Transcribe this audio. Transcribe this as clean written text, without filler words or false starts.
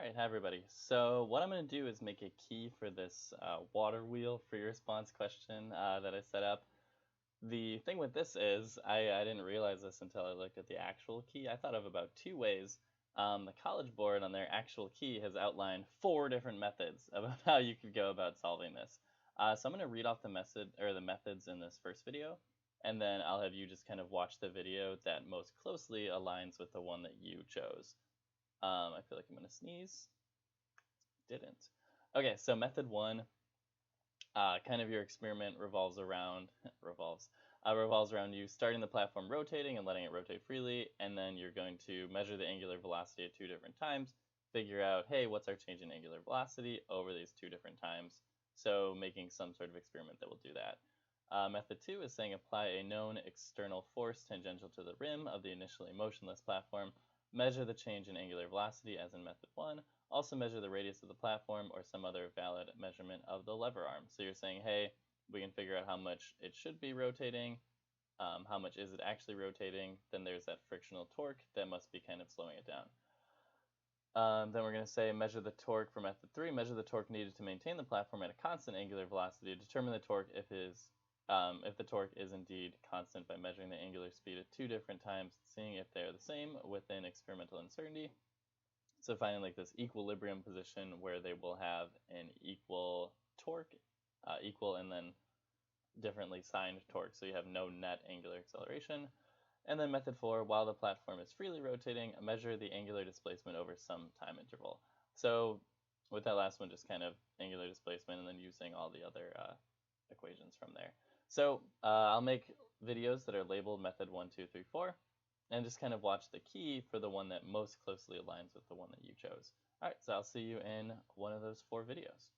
Alright, hi everybody. So what I'm going to do is make a key for this water wheel free response question that I set up. The thing with this is, I didn't realize this until I looked at the actual key. I thought of about two ways. The College Board on their actual key has outlined four different methods about how you could go about solving this. So I'm going to read off the methods in this first video, and then I'll have you just kind of watch the video that most closely aligns with the one that you chose. I feel like I'm going to sneeze. Didn't. Okay, so method one, kind of your experiment revolves around you starting the platform rotating and letting it rotate freely, and then you're going to measure the angular velocity at two different times, figure out, hey, what's our change in angular velocity over these two different times, so making some sort of experiment that will do that. Method two is saying apply a known external force tangential to the rim of the initially motionless platform, measure the change in angular velocity as in method one, also measure the radius of the platform or some other valid measurement of the lever arm. So you're saying, hey, we can figure out how much it should be rotating, how much is it actually rotating, then there's that frictional torque that must be kind of slowing it down. Then we're going to say measure the torque for method 3, measure the torque needed to maintain the platform at a constant angular velocity, determine the torque if the torque is indeed constant by measuring the angular speed at two different times, seeing if they're the same within experimental uncertainty. So finding like this equilibrium position where they will have an equal torque, equal and then differently signed torque, so you have no net angular acceleration. And then method 4, while the platform is freely rotating, measure the angular displacement over some time interval. So with that last one, just kind of angular displacement and then using all the other equations from there. So I'll make videos that are labeled method 1, 2, 3, 4, and just kind of watch the key for the one that most closely aligns with the one that you chose. All right, so I'll see you in one of those 4 videos.